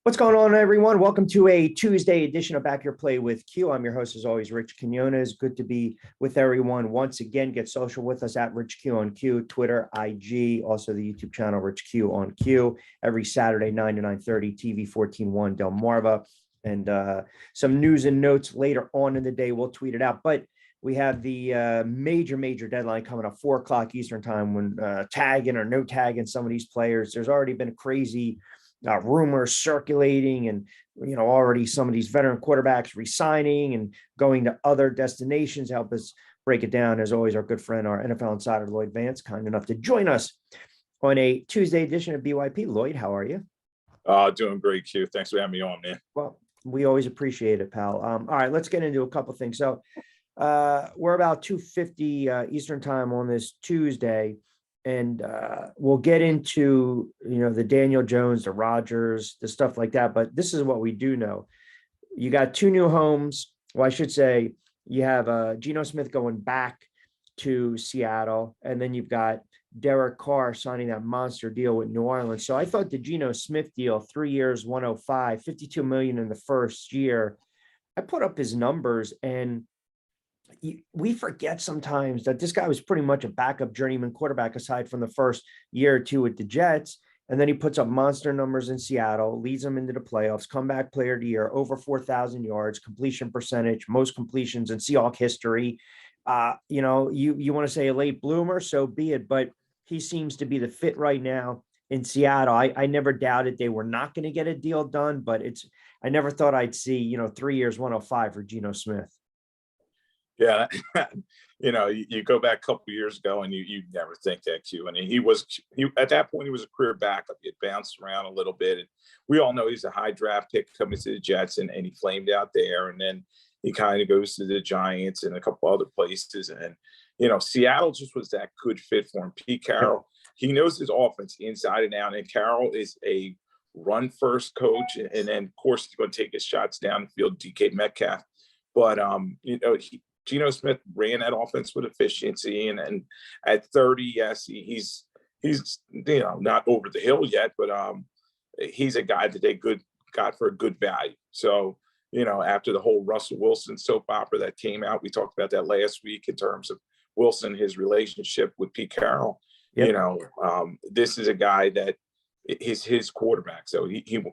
What's going on, everyone? Welcome to a Tuesday edition of Back Your Play with Q. I'm your host, as always, Rich Quinones. Good to be with everyone once again. Get social with us at Rich Q on Q, Twitter, IG, also the YouTube channel Rich Q on Q. Every Saturday, 9 to 9:30, TV 14-1 Delmarva. And some news and notes later on in the day. We'll tweet it out. But we have the major deadline coming up, 4 o'clock Eastern time, when tagging or no tagging some of these players. There's already been crazy rumors circulating, and already some of these veteran quarterbacks resigning and going to other destinations. Help us break it down, as always, our good friend, our NFL Insider Lloyd Vance, kind enough to join us on a Tuesday edition of BYP. Lloyd, how are you? Doing great, Q. Thanks for having me on, man. Well, we always appreciate it, pal. All right, let's get into a couple things. So we're about 2:50 Eastern time on this Tuesday. And we'll get into, the Daniel Jones, the Rodgers, the stuff like that. But this is what we do know. You got 2 new homes. Well, I should say you have Geno Smith going back to Seattle. And then you've got Derek Carr signing that monster deal with New Orleans. So I thought the Geno Smith deal, 3 years, 105, $52 million in the first year. I put up his numbers, and we forget sometimes that this guy was pretty much a backup journeyman quarterback aside from the first year or two with the Jets. And then he puts up monster numbers in Seattle, leads them into the playoffs, comeback player of the year, over 4,000 yards, completion percentage, most completions in Seahawk history. You want to say a late bloomer, so be it. But he seems to be the fit right now in Seattle. I never doubted they were not going to get a deal done, but I never thought I'd see, 3 years, 105 for Geno Smith. Yeah, you go back a couple of years ago, and you never think that, Q. And he at that point, he was a career backup. He had bounced around a little bit, and we all know he's a high draft pick coming to the Jets, and he flamed out there, and then he kind of goes to the Giants and a couple other places, and Seattle just was that good fit for him. Pete Carroll, he knows his offense inside and out, and Carroll is a run first coach, and then of course he's going to take his shots down the field, DK Metcalf, but Geno Smith ran that offense with efficiency, and at 30, yes, he's not over the hill yet, but he's a guy that they got for a good value. So after the whole Russell Wilson soap opera that came out, we talked about that last week in terms of Wilson, his relationship with Pete Carroll. Yep. This is a guy that is his quarterback, so he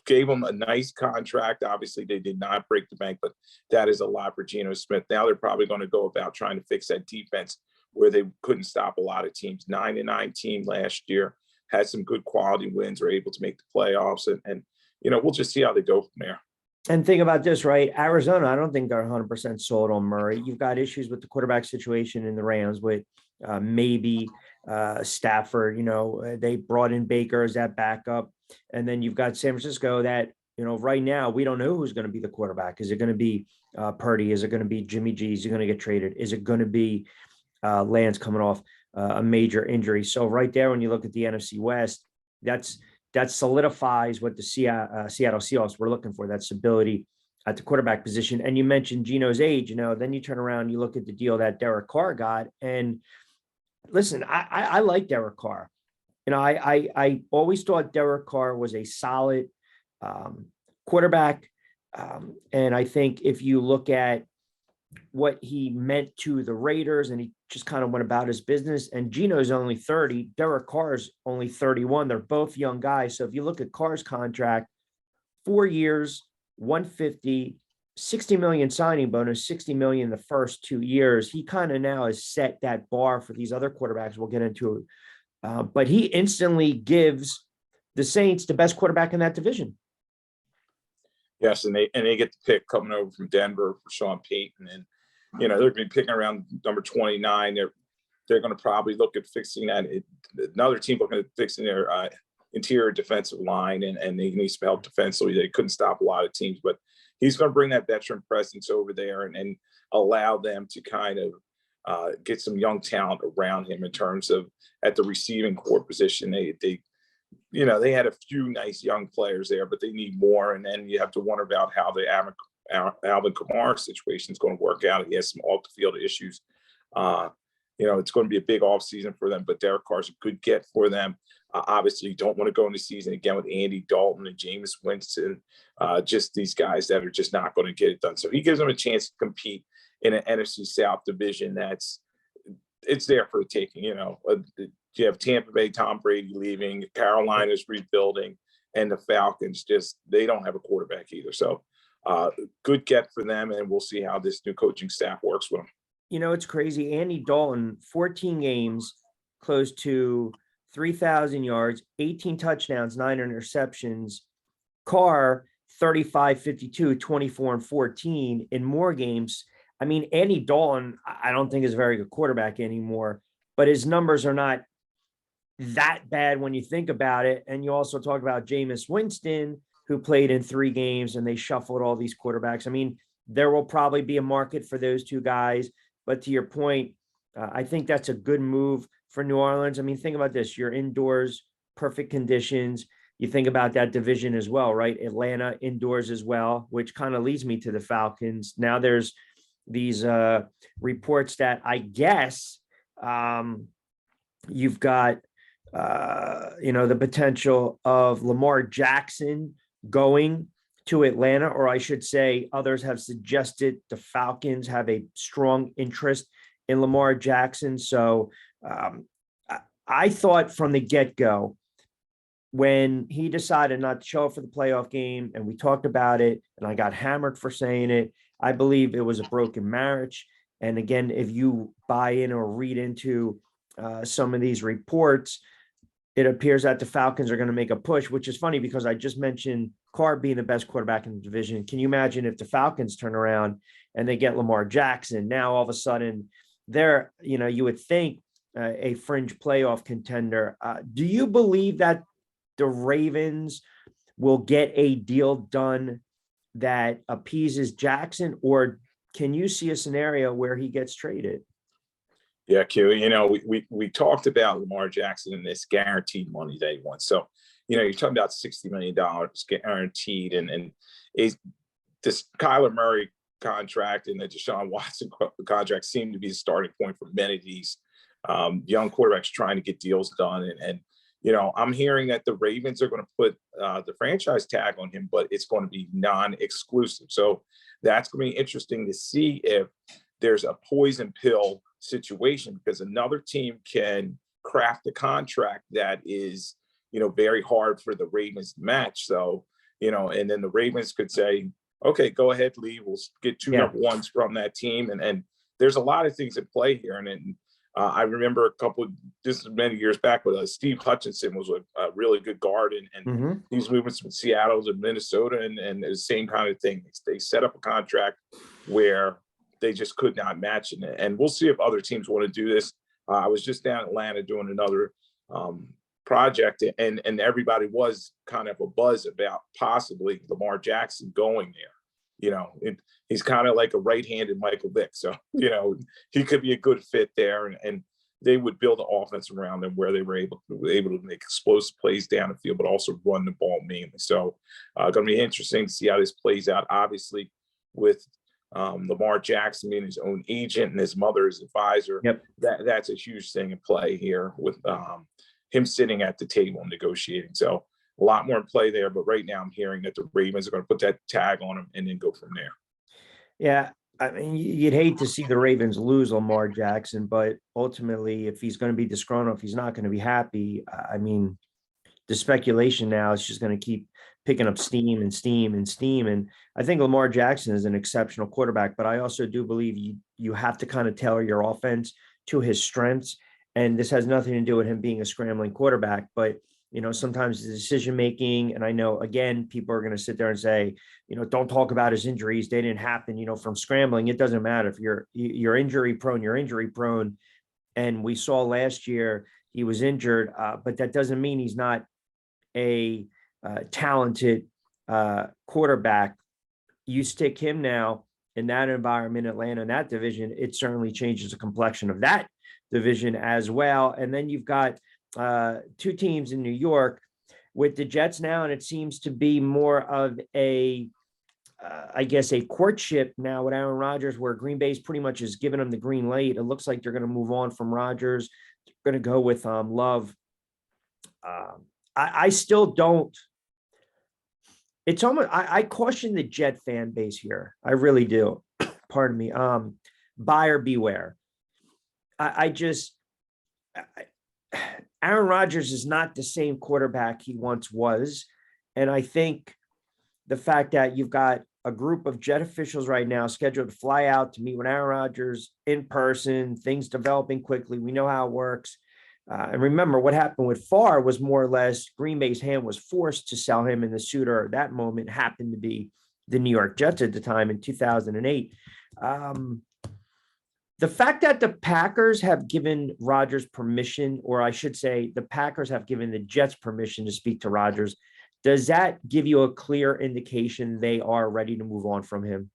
gave him a nice contract. Obviously, they did not break the bank, but that is a lot for Geno Smith. Now they're probably going to go about trying to fix that defense where they couldn't stop a lot of teams. 9-9 team last year, had some good quality wins, were able to make the playoffs, and we'll just see how they go from there. And think about this, right? Arizona, I don't think they're 100% sold on Murray. You've got issues with the quarterback situation in the Rams with maybe Stafford. They brought in Baker as that backup. And then you've got San Francisco that, right now we don't know who's going to be the quarterback. Is it going to be Purdy? Is it going to be Jimmy G? Is he going to get traded? Is it going to be Lance coming off a major injury? So right there, when you look at the NFC West, that solidifies what the Seattle Seahawks were looking for, that stability at the quarterback position. And you mentioned Geno's age, then you turn around, you look at the deal that Derek Carr got. And listen, I like Derek Carr. I always thought Derek Carr was a solid quarterback. And I think if you look at what he meant to the Raiders, and he just kind of went about his business, and Geno's only 30, Derek Carr's only 31. They're both young guys. So if you look at Carr's contract, 4 years, 150, 60 million signing bonus, 60 million the first 2 years. He kind of now has set that bar for these other quarterbacks. We'll get into it. But he instantly gives the Saints the best quarterback in that division. Yes, and they get the pick coming over from Denver for Sean Payton, and they're going to be picking around number 29. They're going to probably look at fixing that. Another team looking at fixing their interior defensive line, and they need some help defensively. They couldn't stop a lot of teams, but he's going to bring that veteran presence over there and allow them to kind of get some young talent around him in terms of at the receiving core position. They had a few nice young players there, but they need more. And then you have to wonder about how the Alvin Kamara situation is going to work out. He has some off the field issues. It's going to be a big offseason for them, but Derek Carr's a good get for them. Obviously, you don't want to go into the season again with Andy Dalton and Jameis Winston, just these guys that are just not going to get it done. So he gives them a chance to compete in an NFC South division it's there for the taking. You have Tampa Bay, Tom Brady leaving, Carolina's rebuilding, and the Falcons they don't have a quarterback either. So good get for them, and we'll see how this new coaching staff works with them. It's crazy. Andy Dalton, 14 games, close to 3,000 yards, 18 touchdowns, 9 interceptions. Carr, 35, 52, 24, and 14 in more games. I mean, Andy Dalton, I don't think is a very good quarterback anymore, but his numbers are not that bad when you think about it. And you also talk about Jameis Winston, who played in 3 games, and they shuffled all these quarterbacks. I mean, there will probably be a market for those 2 guys. But to your point, I think that's a good move for New Orleans. I mean, think about this. You're indoors, perfect conditions. You think about that division as well, right? Atlanta indoors as well, which kind of leads me to the Falcons. Now there's these reports that I guess you've got, the potential of Lamar Jackson going to Atlanta, or I should say others have suggested the Falcons have a strong interest in Lamar Jackson. So I thought from the get-go, when he decided not to show up for the playoff game, and we talked about it, and I got hammered for saying it, I believe it was a broken marriage. And again, if you buy in or read into some of these reports, it appears that the Falcons are going to make a push, which is funny because I just mentioned Carr being the best quarterback in the division. Can you imagine if the Falcons turn around and they get Lamar Jackson? Now, all of a sudden, they're, you would think a fringe playoff contender. Do you believe that the Ravens will get a deal done that appeases Jackson, or can you see a scenario where he gets traded? Yeah, Q, we talked about Lamar Jackson and this guaranteed money that he wants. So, you're talking about $60 million guaranteed, and this Kyler Murray contract and the Deshaun Watson contract seem to be the starting point for many of these young quarterbacks trying to get deals done. And I'm hearing that the Ravens are going to put the franchise tag on him, but it's going to be non-exclusive. So that's going to be interesting to see if there's a poison pill situation, because another team can craft a contract that is, very hard for the Ravens to match. So, and then the Ravens could say, okay, go ahead, Lee, we'll get 2 number ones from that team. And there's a lot of things at play here. And I remember this is many years back, but Steve Hutchinson was a really good guard, and these movements from Seattle to Minnesota, and the same kind of thing. They set up a contract where they just could not match it. And we'll see if other teams want to do this. I was just down in Atlanta doing another project, and everybody was kind of a buzz about possibly Lamar Jackson going there. He's kind of like a right-handed Michael Vick. So, he could be a good fit there, and they would build an offense around him where they were able to make explosive plays down the field, but also run the ball mainly. So going to be interesting to see how this plays out. Obviously, with Lamar Jackson being his own agent and his mother's advisor, that's a huge thing in play here with him sitting at the table negotiating. So a lot more in play there. But right now I'm hearing that the Ravens are going to put that tag on him and then go from there. Yeah. I mean, you'd hate to see the Ravens lose Lamar Jackson, but ultimately, if he's going to be disgruntled, if he's not going to be happy, I mean, the speculation now is just going to keep picking up steam and steam and steam. And I think Lamar Jackson is an exceptional quarterback, but I also do believe you have to kind of tailor your offense to his strengths. And this has nothing to do with him being a scrambling quarterback, but sometimes the decision-making, and I know, again, people are going to sit there and say, don't talk about his injuries. They didn't happen, from scrambling. It doesn't matter if you're injury prone, you're injury prone. And we saw last year he was injured, but that doesn't mean he's not a talented quarterback. You stick him now in that environment, Atlanta, in that division, it certainly changes the complexion of that division as well. And then you've got 2 teams in New York with the Jets now, and it seems to be more of a courtship now with Aaron Rodgers, where Green Bay's pretty much has given him the green light. It looks like they're going to move on from Rodgers. They're going to go with Love. I still don't. It's almost I caution the Jet fan base here. I really do. Pardon me. Buyer beware. I just Aaron Rodgers is not the same quarterback he once was. And I think the fact that you've got a group of Jet officials right now scheduled to fly out to meet with Aaron Rodgers in person, things developing quickly. We know how it works. And remember, what happened with Carr was more or less Green Bay's hand was forced to sell him, and the suitor at that moment happened to be the New York Jets at the time in 2008. The fact that the Packers have given Rodgers permission, or I should say the Packers have given the Jets permission to speak to Rodgers, does that give you a clear indication they are ready to move on from him?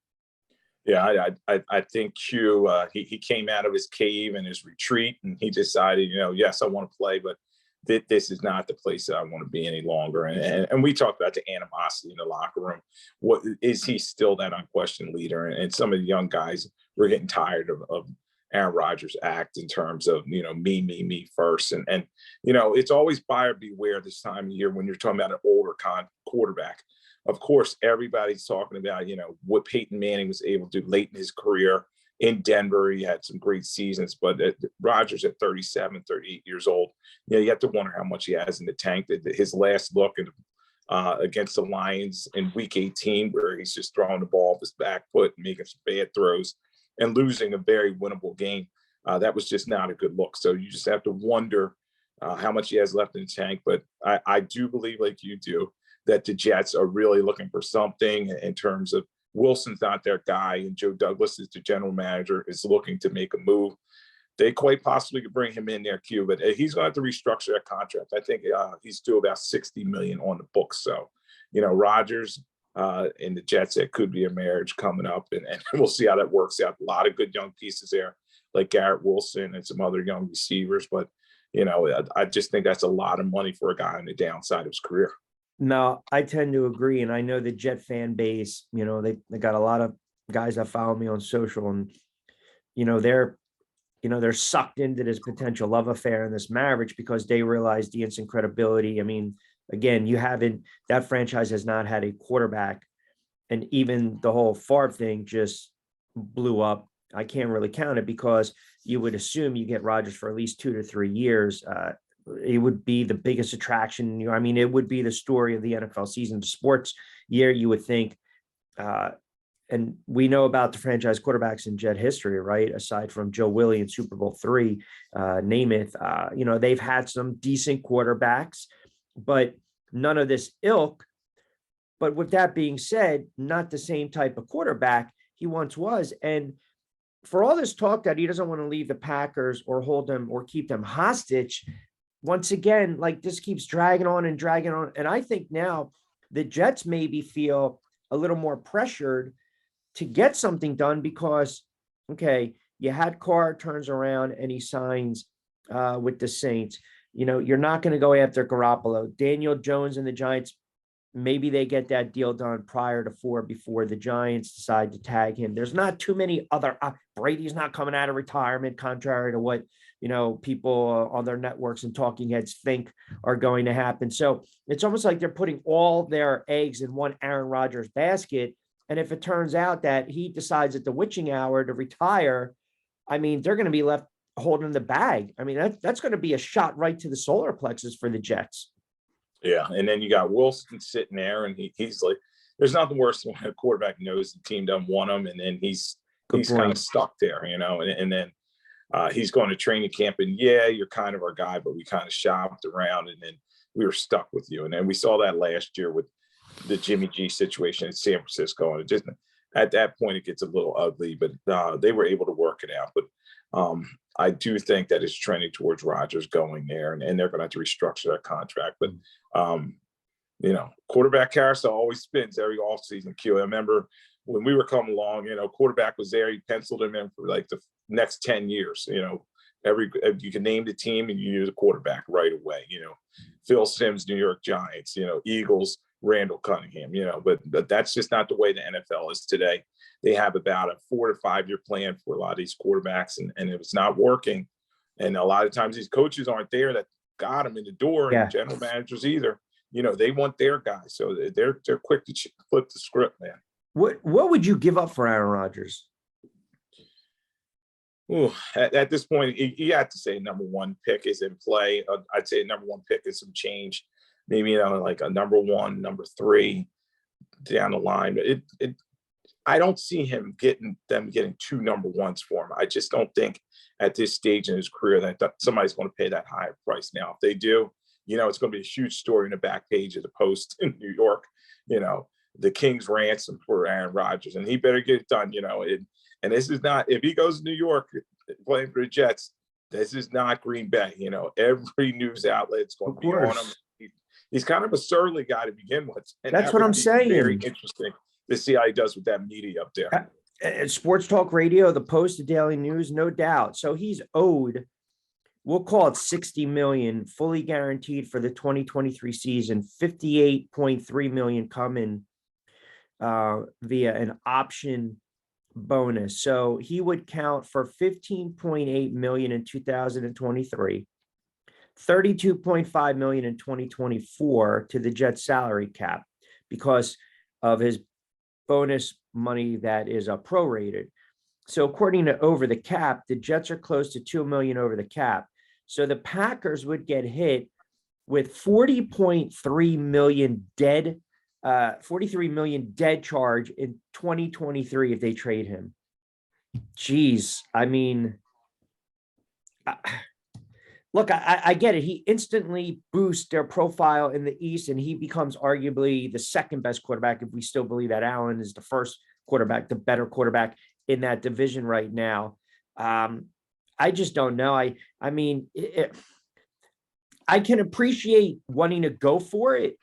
Yeah, I think Q, he came out of his cave and his retreat, and he decided, yes, I want to play, but this is not the place that I want to be any longer. And we talked about the animosity in the locker room. What is he still that unquestioned leader? And some of the young guys were getting tired of Aaron Rodgers' act in terms of me first. And it's always buyer beware this time of year when you're talking about an older quarterback. Of course, everybody's talking about, what Peyton Manning was able to do late in his career in Denver. He had some great seasons, but Rodgers at 37, 38 years old, you have to wonder how much he has in the tank. His last look against the Lions in week 18, where he's just throwing the ball off his back foot and making some bad throws and losing a very winnable game. That was just not a good look. So you just have to wonder how much he has left in the tank. But I do believe, like you do, that the Jets are really looking for something in terms of Wilson's not their guy, and Joe Douglas is the general manager, is looking to make a move. They quite possibly could bring him in there, Q, but he's going to have to restructure that contract. I think he's due about $60 million on the books. So, Rodgers and the Jets, it could be a marriage coming up, and we'll see how that works out. A lot of good young pieces there, like Garrett Wilson and some other young receivers, but I just think that's a lot of money for a guy on the downside of his career. No, I tend to agree. And I know the Jet fan base, they got a lot of guys that follow me on social, and, they're sucked into this potential love affair and this marriage because they realize the instant credibility. I mean, again, that franchise has not had a quarterback, and even the whole Favre thing just blew up. I can't really count it because you would assume you get Rodgers for at least 2 to 3 years. It would be the biggest attraction. It would be the story of the NFL season. The sports year, you would think. And we know about the franchise quarterbacks in Jet history, right? Aside from Joe Willie in Super Bowl III, Namath, they've had some decent quarterbacks, but none of this ilk. But with that being said, not the same type of quarterback he once was. And for all this talk that he doesn't want to leave the Packers or hold them or keep them hostage, once again, like this keeps dragging on. And I think now the Jets maybe feel a little more pressured to get something done because, okay, you had Carr turns around and he signs with the Saints. You're not going to go after Garoppolo. Daniel Jones and the Giants, maybe they get that deal done prior to 4 before the Giants decide to tag him. There's not too many other Brady's not coming out of retirement, contrary to what people on their networks and talking heads think are going to happen. So it's almost like they're putting all their eggs in one Aaron Rodgers basket. And if it turns out that he decides at the witching hour to retire, they're going to be left holding the bag. That's going to be a shot right to the solar plexus for the Jets. Yeah. And then you got Wilson sitting there, and he's like, there's nothing worse than when a quarterback knows the team doesn't want him, and then he's kind of stuck there, and then he's going to training camp, and you're kind of our guy, but we kind of shopped around, and then we were stuck with you. And then we saw that last year with the Jimmy G situation in San Francisco. And it just, at that point, it gets a little ugly, but they were able to work it out. But I do think that it's trending towards Rodgers going there, and they're going to have to restructure that contract. But, quarterback carousel always spins every offseason, Q. I remember when we were coming along, quarterback was there. He penciled him in for like the next 10 years, you can name the team and you use a quarterback right away, Phil Simms, New York Giants, Eagles, Randall Cunningham, but that's just not the way the NFL is today. They have about a 4 to 5 year plan for a lot of these quarterbacks, and if it's not working, and a lot of times these coaches aren't there that got him in the door, Yeah. and general managers either. They want their guy, so they're quick to flip the script, man. What would you give up for Aaron Rodgers? Ooh, at this point, you have to say number one pick is in play. I'd say number one pick is some change, maybe like a number one, number three down the line. I don't see him getting two number ones for him. I just don't think at this stage in his career that somebody's going to pay that higher price. Now, if they do, it's going to be a huge story in the back page of the Post in New York. The King's ransom for Aaron Rodgers, and he better get it done. And this is not, if he goes to New York playing for the Jets, this is not Green Bay. Every news outlet's going to be on him. He's kind of a surly guy to begin with. And that's what I'm saying. Very interesting to see how he does with that media up there. Sports Talk Radio, the Post, the Daily News, no doubt. So he's owed, we'll call it $60 million, fully guaranteed for the 2023 season, $58.3 million coming via an option bonus. So he would count for $15.8 million in 2023, $32.5 million in 2024 to the Jets salary cap because of his bonus money that is prorated. So according to Over the Cap, the Jets are close to $2 million over the cap. So the Packers would get hit with $40.3 million dead, $43 million dead charge in 2023 if they trade him. Jeez, I mean, look, I get it. He instantly boosts their profile in the East, and he becomes arguably the second best quarterback if we still believe that Allen is the first quarterback, the better quarterback in that division right now. I just don't know. I mean, I can appreciate wanting to go for it.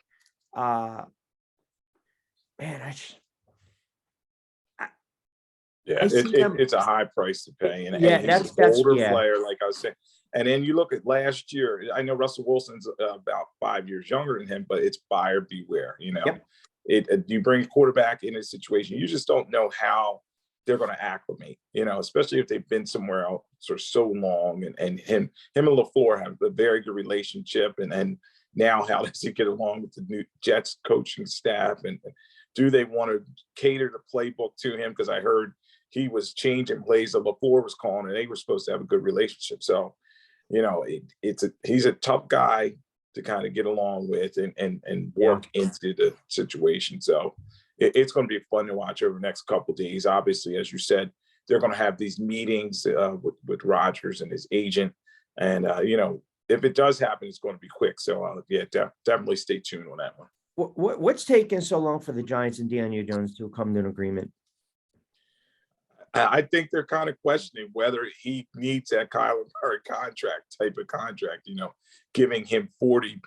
It's a high price to pay, and yeah, and he's an older player, like I was saying. And then you look at last year. I know Russell Wilson's about 5 years younger than him, but it's buyer beware. You bring a quarterback in a situation, you just don't know how they're going to acclimate. Especially if they've been somewhere else for so long. And him and LaFleur have a very good relationship, and now how does he get along with the new Jets coaching staff, and do they want to cater the playbook to him? Because I heard he was changing plays that LaFleur was calling, and they were supposed to have a good relationship. So, he's a tough guy to kind of get along with and work into the situation. So it's going to be fun to watch over the next couple of days. Obviously, as you said, they're going to have these meetings with Rodgers and his agent. And, if it does happen, it's going to be quick. So, definitely stay tuned on that one. What's taking so long for the Giants and Daniel Jones to come to an agreement? I think they're kind of questioning whether he needs that Kyler Murray type of contract, giving him $40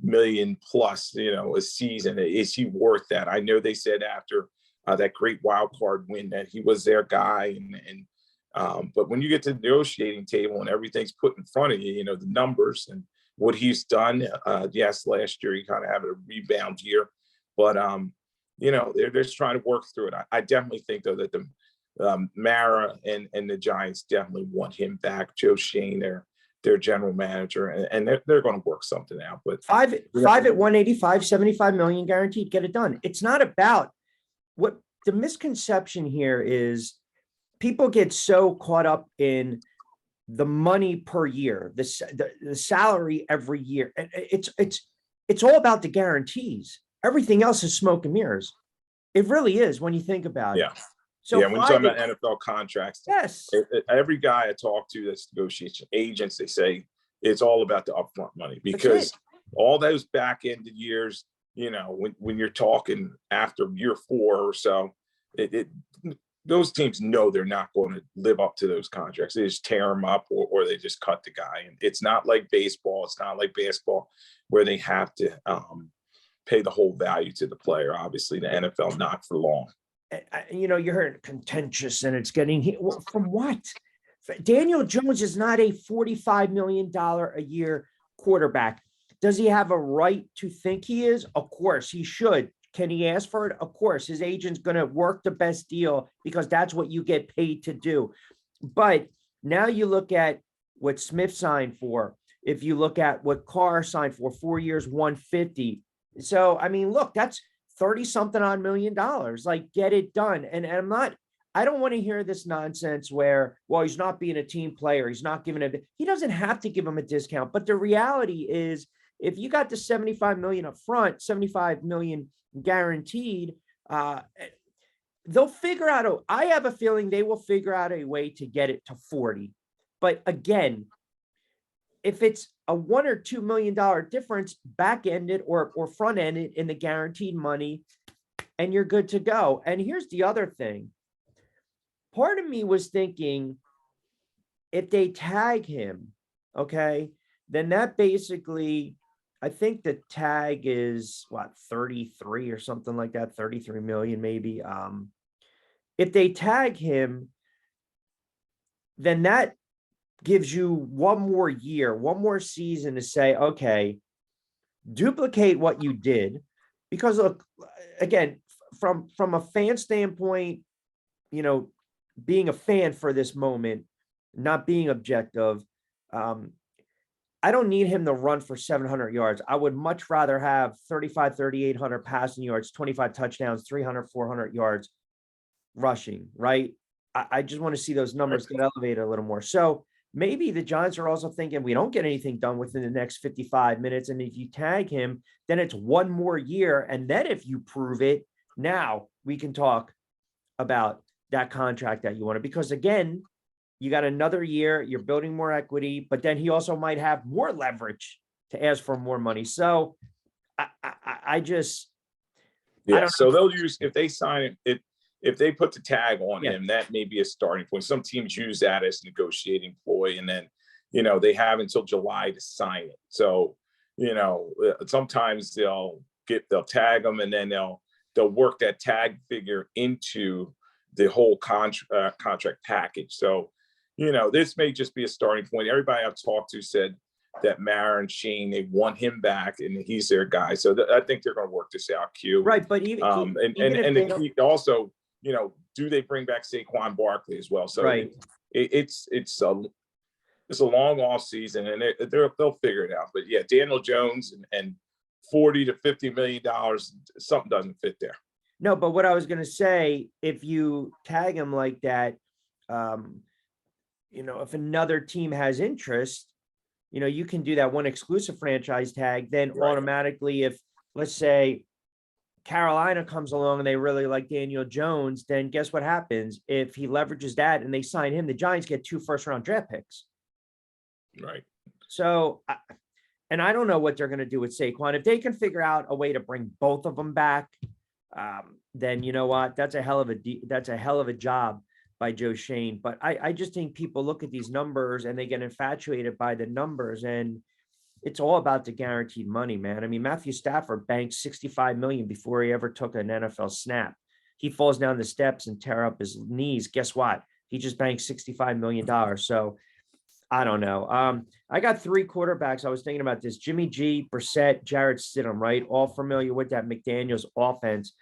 million plus, a season. Is he worth that? I know they said after that great wild card win that he was their guy. But when you get to the negotiating table and everything's put in front of you, the numbers and what he's done. Yes, last year he kind of had a rebound year, but they're just trying to work through it. I definitely think though that the Mara and the Giants definitely want him back. Joe Shane, their general manager, and they're going to work something out. But five at 185, 75 million guaranteed, get it done. It's not about what the misconception here is. People get so caught up in the money per year, the salary every year. It's all about the guarantees. Everything else is smoke and mirrors. It really is when you think about it. So when you talk about NFL contracts, yes, every guy I talk to that's negotiation agents, they say it's all about the upfront money, because all those back end years, when you're talking after year 4 or so, those teams know they're not going to live up to those contracts. They just tear them up or they just cut the guy. And it's not like baseball. It's not like basketball where they have to pay the whole value to the player. Obviously, the NFL, not for long. You heard contentious and it's getting from what? Daniel Jones is not a $45 million a year quarterback. Does he have a right to think he is? Of course he should. Can he ask for it? Of course. His agent's going to work the best deal because that's what you get paid to do. But now you look at what Smith signed for. If you look at what Carr signed for 4 years, 150. So, I mean, look, that's 30 something odd $1 million. Like, get it done. And I don't want to hear this nonsense where, well, he's not being a team player. He's not giving it. He doesn't have to give him a discount. But the reality is, if you got the 75 million up front, 75 million guaranteed, they'll figure out. I have a feeling they will figure out a way to get it to 40. But again, if it's a $1 or $2 million difference, back ended or front ended in the guaranteed money, and you're good to go. And here's the other thing. Part of me was thinking, if they tag him, okay, then that basically, I think the tag is what, 33 or something like that, 33 million maybe. If they tag him, then that gives you one more year, one more season to say, okay, duplicate what you did. Because look, again, from a fan standpoint, being a fan for this moment, not being objective, I don't need him to run for 700 yards. I would much rather have 3,800 passing yards, 25 touchdowns, 300, 400 yards rushing, right? I just want to see those numbers get elevated a little more. So maybe the Giants are also thinking, we don't get anything done within the next 55 minutes. And if you tag him, then it's one more year. And then if you prove it, now we can talk about that contract that you wanted. Because again, you got another year, you're building more equity, but then he also might have more leverage to ask for more money. So I just, yeah. So they'll use, if they sign it, if they put the tag on him, that may be a starting point. Some teams use that as a negotiating ploy, and then, they have until July to sign it. So, sometimes they'll tag them, and then they'll work that tag figure into the whole contract package. So, this may just be a starting point. Everybody I've talked to said that Mara and Shane, they want him back, and he's their guy. So I think they're going to work this out, Q. Right, but even also, do they bring back Saquon Barkley as well? So right. It's a long off season, and they'll figure it out. But yeah, Daniel Jones and $40 to $50 million, something doesn't fit there. No, but what I was going to say, if you tag him like that, if another team has interest, you can do that one exclusive franchise tag. Then automatically, if let's say Carolina comes along and they really like Daniel Jones, then guess what happens? If he leverages that and they sign him, the Giants get 2 first-round draft picks. Right. So, and I don't know what they're going to do with Saquon. If they can figure out a way to bring both of them back, then you know what? That's a hell of a job by Joe Shane. But I just think people look at these numbers and they get infatuated by the numbers, and it's all about the guaranteed money, man. I mean, Matthew Stafford banked $65 million before he ever took an NFL snap. He falls down the steps and tear up his knees. Guess what? He just banked $65 million. So I don't know. I got 3 quarterbacks. I was thinking about this: Jimmy G, Brissett, Jarrett Stidham, right? All familiar with that McDaniels offense.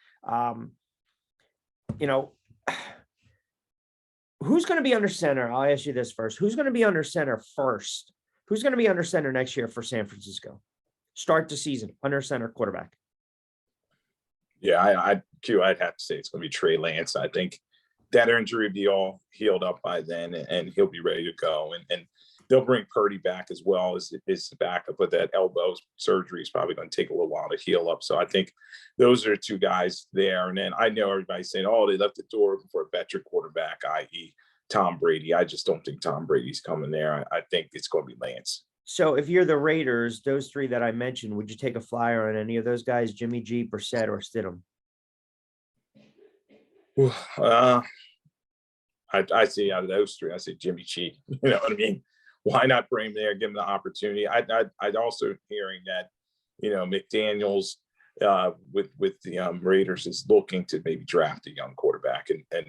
Who's going to be under center? I'll ask you this first. Who's going to be under center first? Who's going to be under center next year for San Francisco? Start the season, under center quarterback. Yeah, I'd have to say it's going to be Trey Lance. I think that injury will be all healed up by then, and he'll be ready to go. And they'll bring Purdy back as well as the backup, but that elbow surgery is probably going to take a little while to heal up. So I think those are 2 guys there. And then I know everybody's saying, oh, they left the door open for a veteran quarterback, i.e. Tom Brady. I just don't think Tom Brady's coming there. I think it's going to be Lance. So if you're the Raiders, those 3 that I mentioned, would you take a flyer on any of those guys, Jimmy G, Brissett, or Stidham? I say out of those 3, I say Jimmy G. You know what I mean? Why not bring him there, give him the opportunity? I'd also hearing that, McDaniels with the Raiders is looking to maybe draft a young quarterback and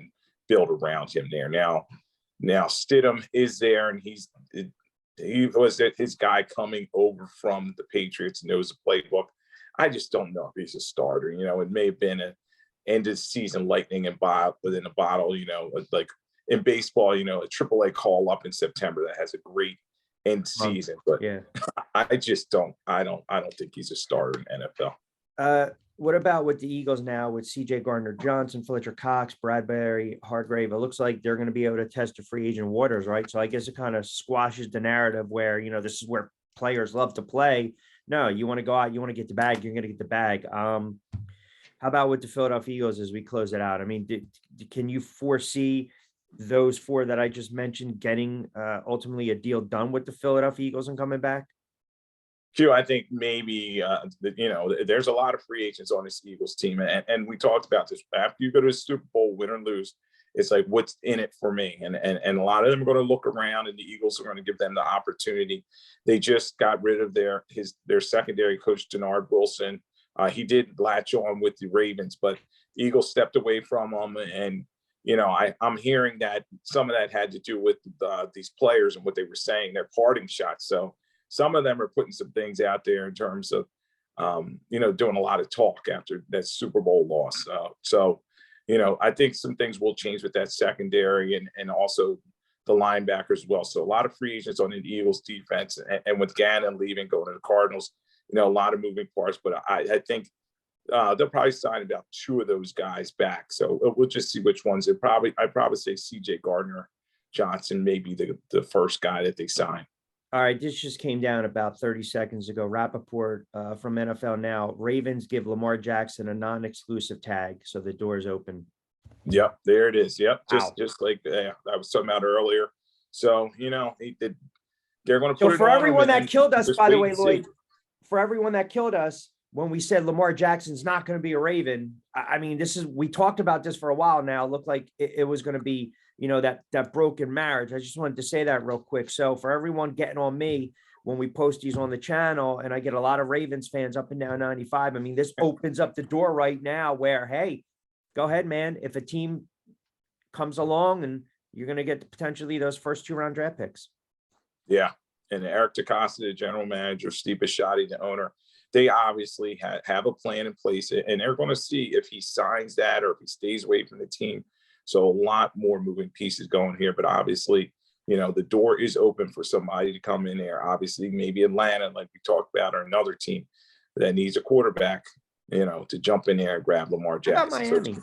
build around him there. Now Stidham is there, and he was his guy coming over from the Patriots, knows the playbook. I just don't know if he's a starter. It may have been an end of season lightning and within a bottle, like in baseball, a AAA call up in September that has a great in season, but Yeah. I just don't. I don't think he's a starter in NFL. What about with the Eagles now with CJ Gardner-Johnson, Fletcher Cox, Bradbury, Hargrave? It looks like they're going to be able to test the free agent waters, right? So I guess it kind of squashes the narrative where, this is where players love to play. No, you want to go out, you want to get the bag, you're going to get the bag. How about with the Philadelphia Eagles as we close it out? I mean, can you foresee those four that I just mentioned getting ultimately a deal done with the Philadelphia Eagles and coming back? Q, I think maybe there's a lot of free agents on this Eagles team, and we talked about this. After you go to the Super Bowl, win or lose, it's like, what's in it for me? And a lot of them are going to look around, and the Eagles are going to give them the opportunity. They just got rid of their secondary coach, Denard Wilson. He did latch on with the Ravens, but the Eagles stepped away from him, and I'm hearing that some of that had to do with these players and what they were saying, their parting shots. So some of them are putting some things out there in terms of, doing a lot of talk after that Super Bowl loss. So I think some things will change with that secondary and also the linebackers as well. So a lot of free agents on the Eagles defense, and with Gannon leaving, going to the Cardinals, a lot of moving parts. But I think they'll probably sign about two of those guys back. So we'll just see which ones. I'd probably say CJ Gardner-Johnson may be the first guy that they sign. All right, this just came down about 30 seconds ago. Rappaport from NFL Now: Ravens give Lamar Jackson a non-exclusive tag, so the door is open. Yep, there it is. Yep, Wow. just like I was talking about earlier. So they're going to put So it for on everyone that killed us, by the way, Lloyd, for everyone that killed us when we said Lamar Jackson's not going to be a Raven, I mean, we talked about this for a while now. It looked like it was going to be, that broken marriage. I just wanted to say that real quick. So for everyone getting on me when we post these on the channel, and I get a lot of Ravens fans up and down 95. I mean, this opens up the door right now where, hey, go ahead, man. If a team comes along, and you're going to get potentially those first 2-round draft picks. Yeah. And Eric DeCosta, the general manager, Steve Bisciotti, the owner, they obviously have a plan in place, and they're going to see if he signs that or if he stays away from the team. So a lot more moving pieces going here, but obviously, the door is open for somebody to come in there. Obviously, maybe Atlanta, like we talked about, or another team that needs a quarterback, to jump in there and grab Lamar Jackson. How about Miami?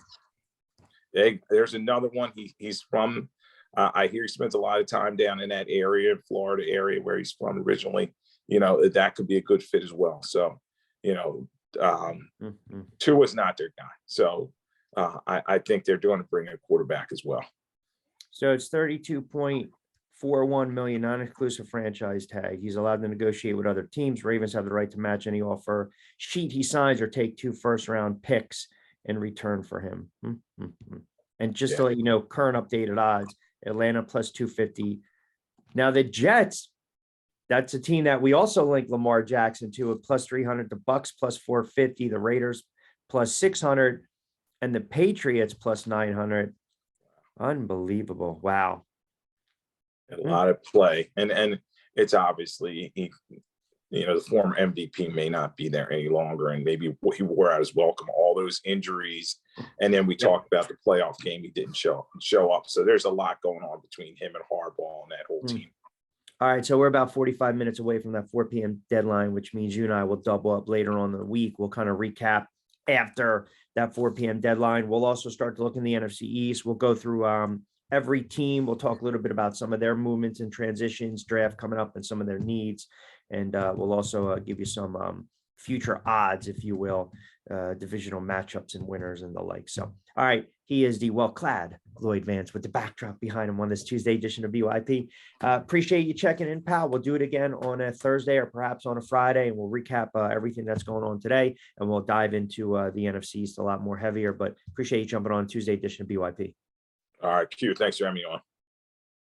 So there's another one. He's from, I hear he spends a lot of time down in that area, Florida area where he's from originally. That could be a good fit as well. So, Tua's not their guy. So I think they're going to bring a quarterback as well. So it's $32.41 million non-exclusive franchise tag. He's allowed to negotiate with other teams. Ravens have the right to match any offer sheet he signs or take 2 first-round picks in return for him. And just to let you know, current updated odds: Atlanta plus 250. Now the Jets, that's a team that we also link Lamar Jackson to, at plus 300. The Bucks plus 450. The Raiders plus 600. And the Patriots plus 900. Unbelievable. Wow. A lot of play. And it's obviously, the former MVP may not be there any longer. And maybe he wore out his welcome, all those injuries. And then we talked about the playoff game. He didn't show up. So there's a lot going on between him and Harbaugh and that whole team. All right, so we're about 45 minutes away from that 4 p.m. deadline, which means you and I will double up later on in the week. We'll kind of recap after that 4 p.m. deadline. We'll also start to look in the NFC East. We'll go through every team. We'll talk a little bit about some of their movements and transitions, draft coming up, and some of their needs. And we'll also give you some future odds, if you will, divisional matchups and winners and the like. So, all right, he is the well-clad Lloyd Vance with the backdrop behind him on this Tuesday edition of BYP. Appreciate you checking in, pal. We'll do it again on a Thursday or perhaps on a Friday, and we'll recap everything that's going on today, and we'll dive into the NFC East a lot more heavier. But appreciate you jumping on Tuesday edition of BYP. All right, Q. Thanks for having me on.